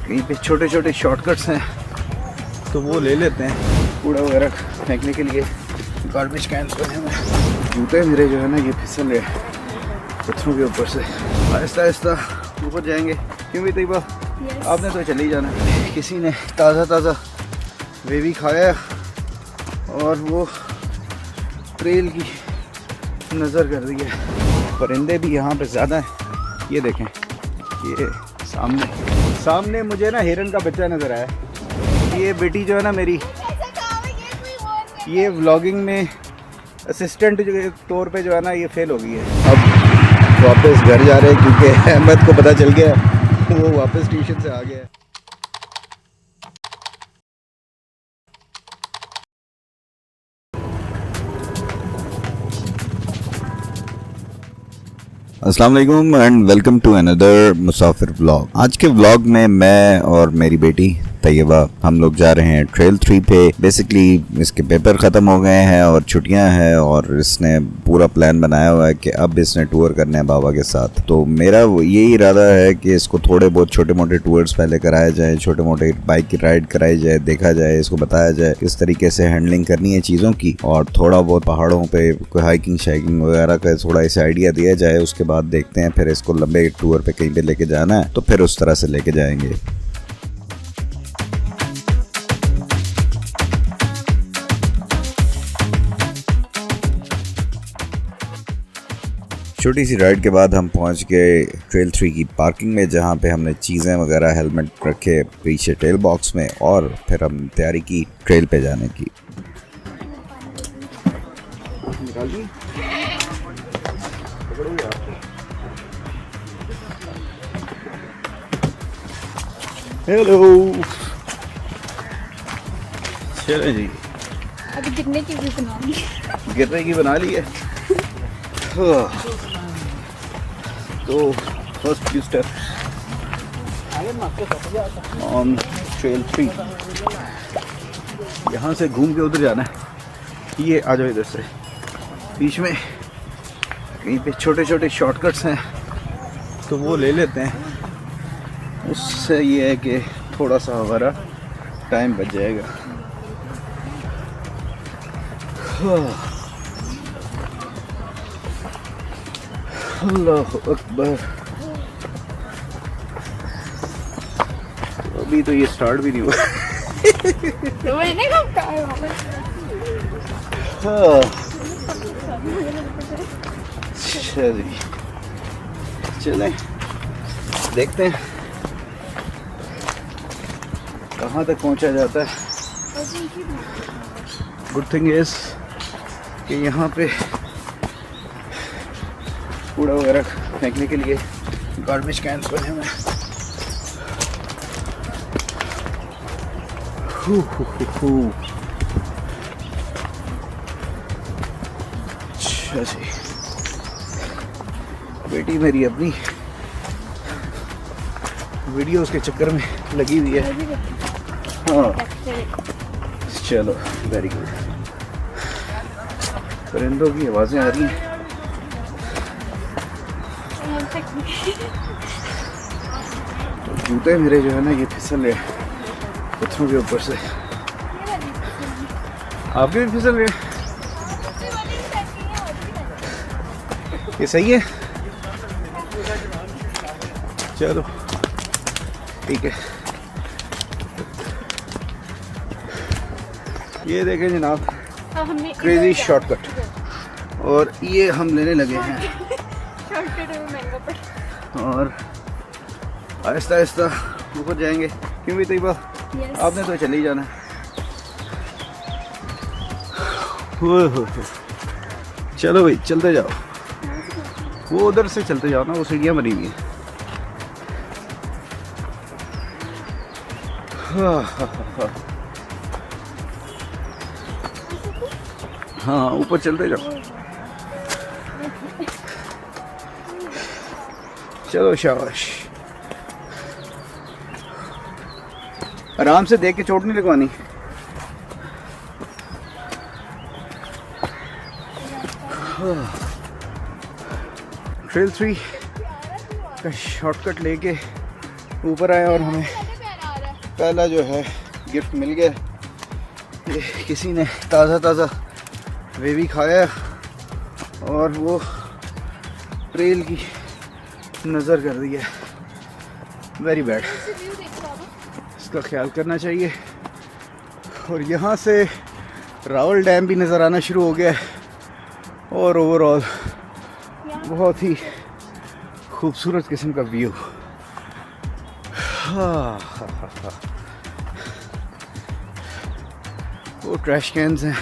कहीं पे छोटे छोटे शॉर्टकट्स हैं तो वो ले लेते हैं कूड़ा वगैरह फेंकने के लिए। गार्बेज कैंस बने हुए हैं। जूते मेरे जो है ना ये फिसल रहे पत्थरों के ऊपर से। आहिस्ता आहिस्ता ऊपर जाएंगे क्योंकि तैयबा आपने तो चले ही जाना। किसी ने ताज़ा ताज़ा बेबी खाया और वो ट्रेल की नज़र कर दी है। परिंदे भी यहाँ पे ज़्यादा हैं। ये देखें, ये सामने मुझे ना हिरन का बच्चा नज़र आया। ये बेटी जो है ना मेरी, ये व्लॉगिंग में असिस्टेंट के तौर पे जो है ना ये फेल हो गई है। अब वापस घर जा रहे हैं क्योंकि अहमद को पता चल गया वो वापस ट्यूशन से आ गया है। अस्सलाम वालेकुम and welcome to another Musafir vlog. आज के व्लॉग में मैं और मेरी बेटी तैयबा हम लोग जा रहे हैं ट्रेल 3 पे। बेसिकली इसके पेपर ख़त्म हो गए हैं और छुट्टियां हैं और इसने पूरा प्लान बनाया हुआ है कि अब इसने टूर करने हैं बाबा के साथ। तो मेरा यही इरादा है कि इसको थोड़े बहुत छोटे मोटे टूर्स पहले कराए जाए, छोटे मोटे बाइक की राइड कराई जाए, देखा जाए, इसको बताया जाए किस तरीके से हैंडलिंग करनी है चीज़ों की, और थोड़ा बहुत पहाड़ों पे कोई हाइकिंग शाइकिंग वगैरह का थोड़ा इसे आइडिया दिया जाए। उसके बाद देखते हैं फिर इसको लंबे टूर पे कहीं पे लेके जाना है तो फिर उस तरह से लेके जाएंगे। छोटी सी राइड के बाद हम पहुंच गए ट्रेल 3 की पार्किंग में, जहां पे हमने चीज़ें वगैरह हेलमेट रखे पीछे टेल बॉक्स में, और फिर हम तैयारी की ट्रेल पे जाने की। हेलो, चले जी। अभी गिरने की भी बना ली। गिरने की बना ली है। तो first few steps on trail 3। यहाँ से घूम के उधर जाना है। ये आ जाओ इधर से। बीच में कहीं पे छोटे छोटे शॉर्टकट्स हैं तो वो ले लेते हैं। उससे ये है कि थोड़ा सा हमारा टाइम बच जाएगा। अल्लाह अकबर। अभी तो ये स्टार्ट भी नहीं हुआ। तो मैंने कब कहा वापस। चलें देखते हैं कहाँ तक पहुँचा जाता है। गुड थिंग इज कि यहाँ पे कूड़ा वगैरह फेंकने के लिए गार्बेज कैंस बने हुए हैं। अच्छा जी, बेटी मेरी अपनी वीडियोस के चक्कर में लगी हुई है। हाँ चलो, वेरी गुड। परिंदों की आवाज़ें आ रही हैं। तो जूते मेरे जो है ना ये फिसल रहे पत्थरों के ऊपर से। आपके भी फिसल रहे? ये सही है, चलो ठीक है। ये देखें जनाब, क्रेजी शॉर्टकट, और ये हम लेने लगे हैं। और आहिस्ता आहिस्ता ऊपर जाएंगे क्योंकि तैयबा आपने तो चले ही जाना है। चलो भाई चलते जाओ। वो उधर से चलते जाओ ना, वो सीढ़ियाँ बनी हुई हैं। हाँ ऊपर चलते जाओ। चलो शाबाश। आराम से देख के चोट नहीं लगवानी। ट्रेल 3 का शॉर्टकट लेके ऊपर आए और हमें पहला जो है गिफ्ट मिल गया। ये किसी ने ताज़ा ताज़ा वेवी खाया और वो ट्रेल की नज़र कर दी है। वेरी बैड, इसका ख्याल करना चाहिए। और यहाँ से रावल डैम भी नज़र आना शुरू हो गया है और ओवरऑल बहुत ही खूबसूरत किस्म का व्यू। वो ट्रैश कैंस हैं,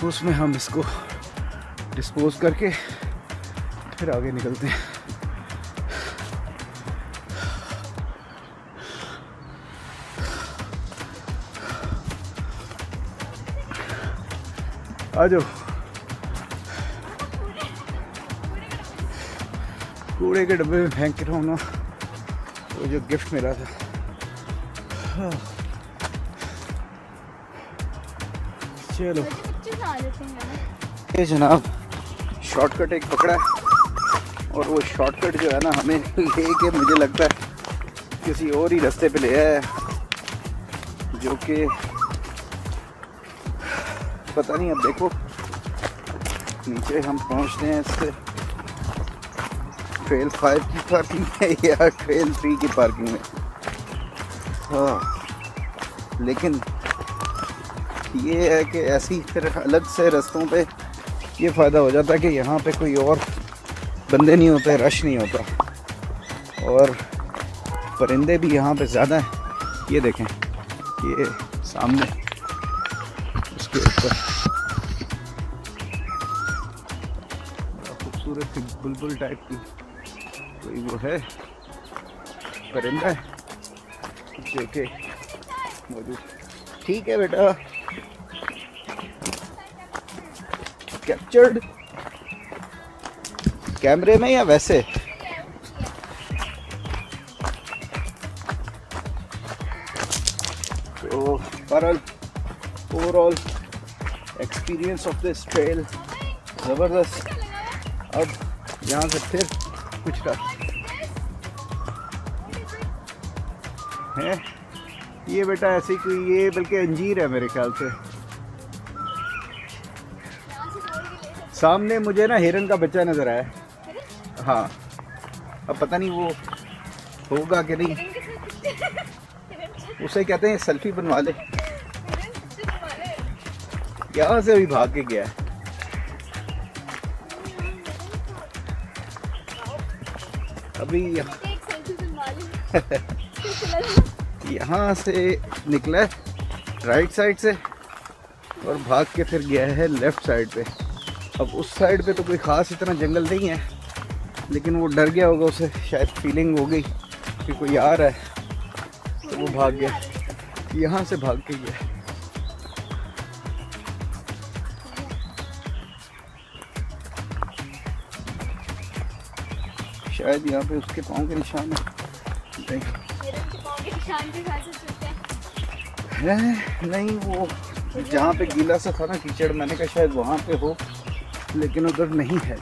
उसमें हम इसको डिस्पोज करके फिर आगे निकलते हैं। आ जाओ, कूड़े के डब्बे में फेंक के रहो ना वो जो गिफ्ट मिला था। चलो ये जनाब शॉर्टकट एक पकड़ा है और वो शॉर्टकट जो है ना हमें लेके मुझे लगता है किसी और ही रास्ते पे ले आया है, जो कि पता नहीं। अब देखो नीचे हम पहुंचते हैं इससे ट्रेल 5 की पार्किंग में या ट्रेल 3 की पार्किंग में। हाँ, लेकिन ये है कि ऐसी फिर अलग से रास्तों पे ये फ़ायदा हो जाता है कि यहाँ पे कोई और बंदे नहीं होते, रश नहीं होता और परिंदे भी यहाँ पे ज़्यादा हैं। ये देखें, ये सामने उसके ऊपर खूबसूरत सी बुलबुल टाइप की कोई वो है परिंदा है जो कि मौजूद। ठीक है बेटा, कैप्चर्ड कैमरे में या वैसे? तो overall experience of this trail ज़बरदस्त। अब यहाँ से फिर कुछ का है ये बेटा, ऐसी कोई ये बल्कि अंजीर है मेरे ख्याल से। सामने मुझे ना हिरन का बच्चा नजर आया। हाँ, अब पता नहीं वो होगा कि नहीं। उसे कहते हैं सेल्फी बनवा ले। यहाँ से अभी भाग के गया है। अभी यहाँ से निकला है राइट साइड से और भाग के फिर गया है लेफ्ट साइड पे। अब उस साइड पे तो कोई ख़ास इतना जंगल नहीं है, लेकिन वो डर गया होगा, उसे शायद फीलिंग हो गई कि कोई आ रहा है तो वो भाग गया। यहाँ से भाग के गया। शायद यहाँ पे उसके पाँव के निशान है। नहीं, वो जहाँ पे गीला सा था ना कीचड़, मैंने कहा शायद वहाँ पे हो, लेकिन उधर नहीं है।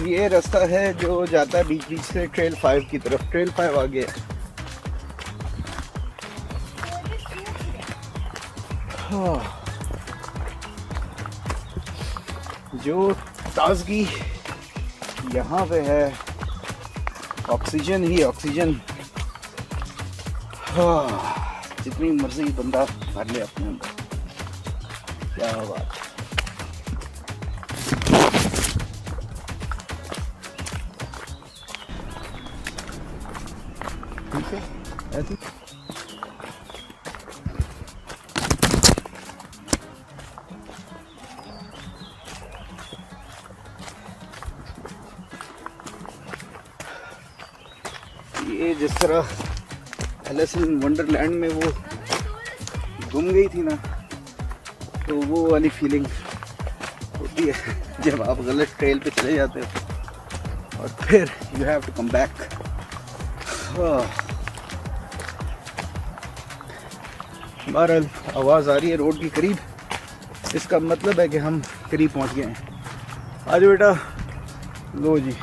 ये रास्ता है जो जाता है बीच बीच से ट्रेल 5 की तरफ। ट्रेल 5 आ गया। जो ताजगी यहाँ पे है, ऑक्सीजन ही ऑक्सीजन। जितनी मर्जी बंदा भर ले अपने अंदर। क्या बात। ठीक है, ऐसी ये जिस तरह एलिस इन वंडरलैंड में वो गुम गई थी ना, तो वो वाली फीलिंग होती है जब आप गलत ट्रेल पे चले जाते हो और फिर you have to come back. बहरहाल आवाज़ आ रही है रोड के करीब, इसका मतलब है कि हम करीब पहुंच गए हैं। आज बेटा लो जी,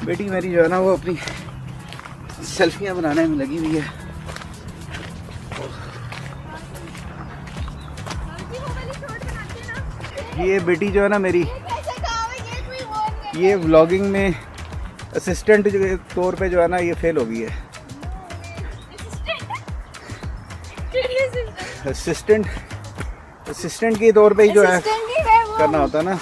बेटी मेरी जो है ना वो अपनी सेल्फियां बनाने में लगी हुई है। ये बेटी जो है ना मेरी, ये व्लॉगिंग में असिस्टेंट के तौर पे जो है ना ये फेल हो गई है। असिस्टेंट के तौर पे ही जो है करना होता है ना।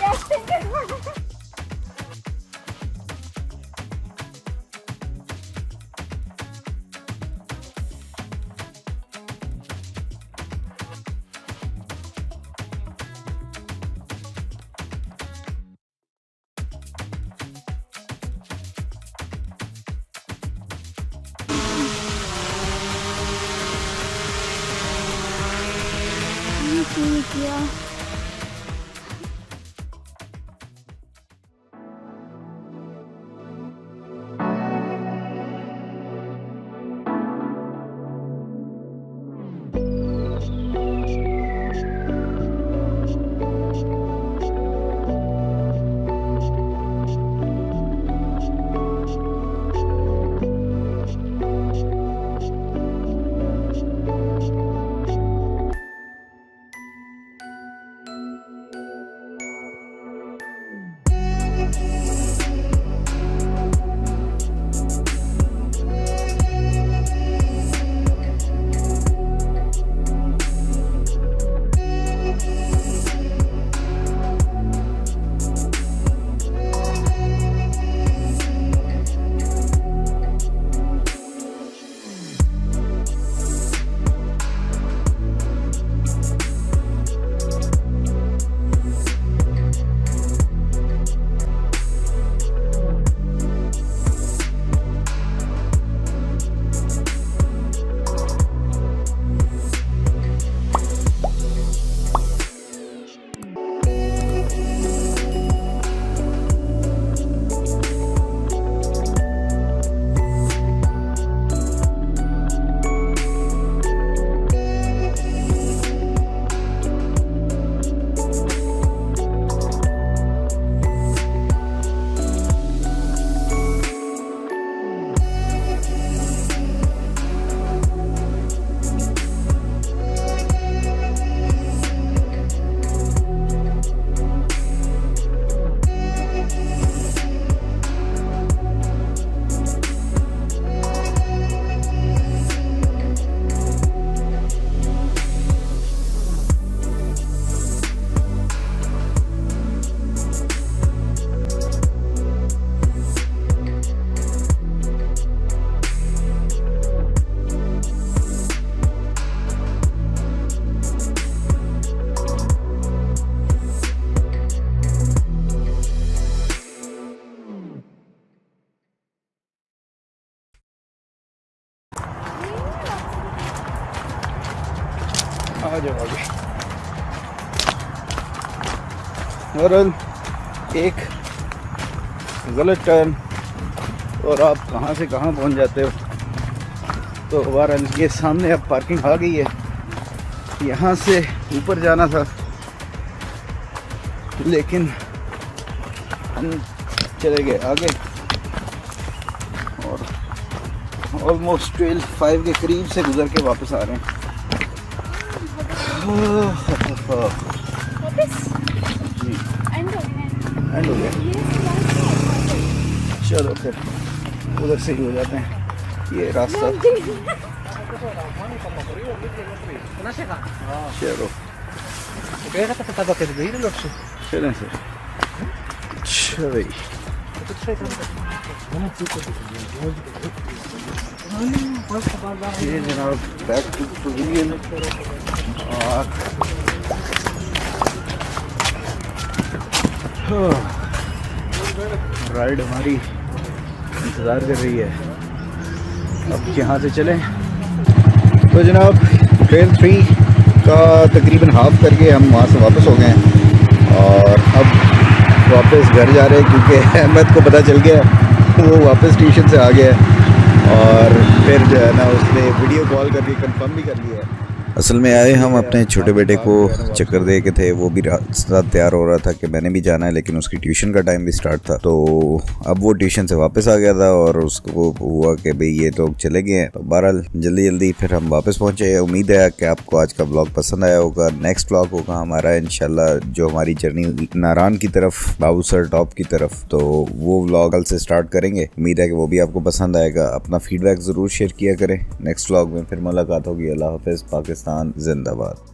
किया आ जाओ आगे। और एक गलत टर्न और आप कहाँ से कहाँ पहुँच जाते हो। तो ओवरऑल ये सामने अब पार्किंग आ गई है, यहाँ से ऊपर जाना था लेकिन हम चले गए आगे और ऑलमोस्ट 12:05 के करीब से गुजर के वापस आ रहे हैं। जी एंड हो गया। चलो फिर उधर से ही हो जाते हैं, ये रास्ता। चलो चलें सर। अच्छा भाई ये जनाब बैक टू पवेलियन और राइड हमारी इंतज़ार कर रही है। अब यहाँ से चलें तो जनाब ट्रेल 3 का तकरीबन हाफ करके हम वहाँ से वापस हो गए हैं और अब वापस घर जा रहे हैं क्योंकि अहमद को पता चल गया, वो वापस स्टेशन से आ गया है और फिर जो है ना उसने वीडियो कॉल करके कंफर्म भी कर लिया है असल में आए हम अपने छोटे बेटे को चक्कर दे के थे, वो भी रास्ता तैयार हो रहा था कि मैंने भी जाना है, लेकिन उसकी ट्यूशन का टाइम भी स्टार्ट था। तो अब वो ट्यूशन से वापस आ गया था और उसको हुआ कि भाई ये तो चले गए हैं। तो बहरहाल जल्दी जल्दी फिर हम वापस पहुंचे। उम्मीद है कि आपको आज का ब्लॉग पसंद आया होगा। नेक्स्ट ब्लॉग होगा हमारा इंशाल्लाह जो हमारी जर्नी नारान की तरफ, बाबूसर टॉप की तरफ, तो वो व्लॉग कल से स्टार्ट करेंगे। उम्मीद है कि वो भी आपको पसंद आएगा। अपना फीडबैक ज़रूर शेयर किया करें। नेक्स्ट व्लॉग में फिर मुलाकात होगी। अल्लाह हाफ़िज़। पाकिस्तान जिंदाबाद।